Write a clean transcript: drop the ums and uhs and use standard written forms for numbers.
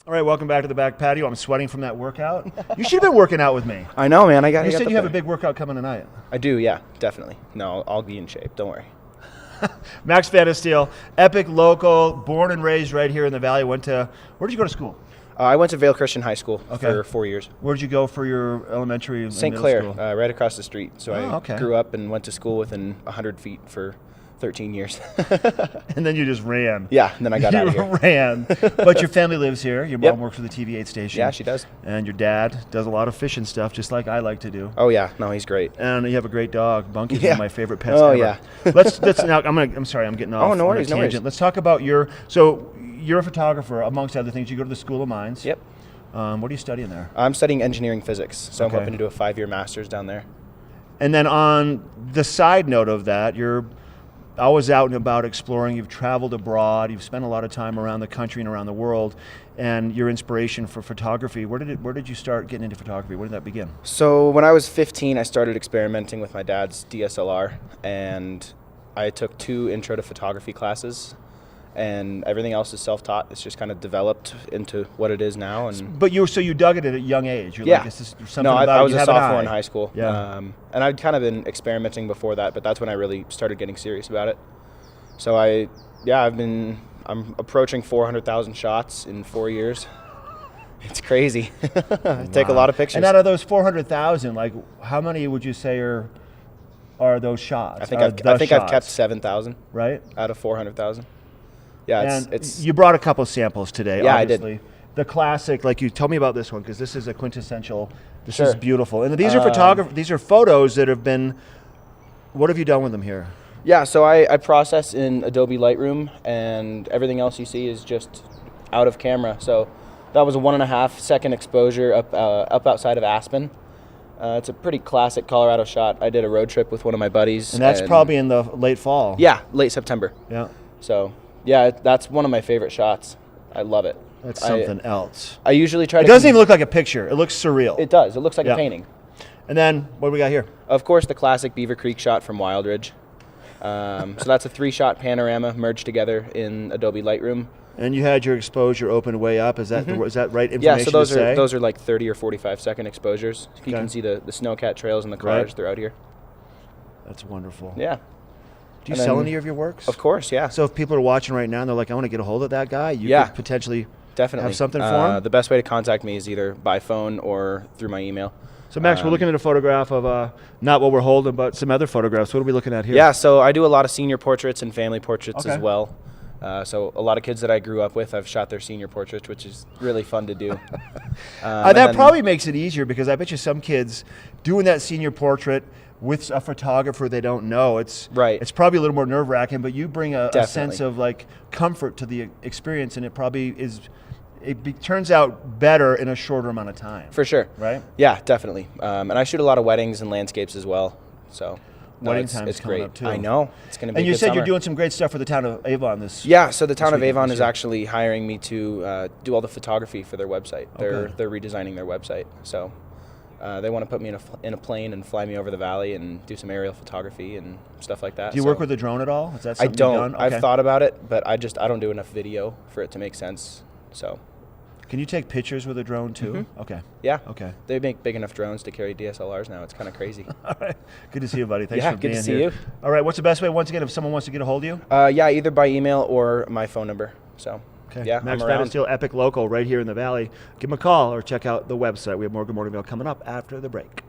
All right, welcome back to the back patio. I'm sweating from that workout. You should have been working out with me. I know, man. You said you have a big workout coming tonight. I do, yeah, definitely. No, I'll be in shape. Don't worry. Max Phannenstiel, epic local, born and raised right here in the Valley. Where did you go to school? I went to Vail Christian High School for 4 years. Where did you go for your elementary and St. middle Clair, school? right across the street. So I grew up and went to school within 100 feet for 13 years. And then you just ran. Yeah, and then I got out of here. You ran. But your family lives here. Your mom works for the TV8 station. Yeah, she does. And your dad does a lot of fishing stuff, just like I like to do. Oh, yeah. No, he's great. And you have a great dog. Bunky's one of my favorite pets ever. Yeah. let's now. I'm sorry. I'm getting off. Oh, no worries. On a tangent. Let's talk about you're a photographer, amongst other things. You go to the School of Mines. Yep. What are you studying there? I'm studying engineering physics, so I'm hoping to do a 5-year master's down there. And then on the side note of that, you're always out and about exploring. You've traveled abroad. You've spent a lot of time around the country and around the world. And your inspiration for photography, where did you start getting into photography? Where did that begin? So when I was 15, I started experimenting with my dad's DSLR, and I took 2 intro to photography classes. And everything else is self-taught. It's just kind of developed into what it is now. And but you dug it at a young age. You're like, something about I was it. a sophomore in high school. Yeah. And I'd kind of been experimenting before that, but that's when I really started getting serious about it. So I'm approaching 400,000 shots in 4 years. It's crazy. I take a lot of pictures. And out of those 400,000, like how many would you say are those shots? I think I've kept 7,000. Right. Out of 400,000. Yeah, you brought a couple samples today. Yeah, obviously. I did. The classic, like you tell me about this one because this is a quintessential. This is beautiful, and these are These are photos that have been. What have you done with them here? Yeah, so I process in Adobe Lightroom, and everything else you see is just out of camera. So that was a 1.5 second exposure up outside of Aspen. It's a pretty classic Colorado shot. I did a road trip with one of my buddies, and that's probably in the late fall. Yeah, late September. Yeah. So. Yeah, that's one of my favorite shots. I love it. That's something else. I usually try to... It doesn't even look like a picture. It looks surreal. It does. It looks like a painting. And then, what do we got here? Of course, the classic Beaver Creek shot from Wild Ridge. So that's a 3-shot panorama merged together in Adobe Lightroom. And you had your exposure opened way up. Is that is that right information? Yeah, so those are like 30 or 45 second exposures. You can see the snowcat trails and the cars throughout here. That's wonderful. Yeah. Do you sell any of your works? Of course, yeah. So if people are watching right now and they're like, I want to get a hold of that guy, you could potentially have something for him? The best way to contact me is either by phone or through my email. So Max, we're looking at a photograph of not what we're holding, but some other photographs. What are we looking at here? Yeah, so I do a lot of senior portraits and family portraits as well. So a lot of kids that I grew up with, I've shot their senior portraits, which is really fun to do. That probably makes it easier because I bet you some kids doing that senior portrait with a photographer they don't know, it's probably a little more nerve-wracking, but you bring a sense of like comfort to the experience, and it probably is. It turns out better in a shorter amount of time. For sure. Right? Yeah, definitely. And I shoot a lot of weddings and landscapes as well. So wedding time is coming up too. I know. It's going to be. And you said summer. you're doing some great stuff for the town of Avon this. Yeah. So the town of Avon is actually hiring me to do all the photography for their website. They're redesigning their website. So. They want to put me in a plane and fly me over the valley and do some aerial photography and stuff like that. Do you work with a drone at all? Is that something I don't. You've done? Okay. I've thought about it, but I don't do enough video for it to make sense. So. Can you take pictures with a drone too? Mm-hmm. Okay. Yeah. Okay. They make big enough drones to carry DSLRs now. It's kind of crazy. All right. Good to see you, buddy. Thanks for being here. good to see you. All right. What's the best way, once again, if someone wants to get a hold of you? Yeah, either by email or my phone number. So. Okay. Yeah, Max I'm around. Phannenstiel, epic local right here in the Valley. Give him a call or check out the website. We have more Good Morning Vail coming up after the break.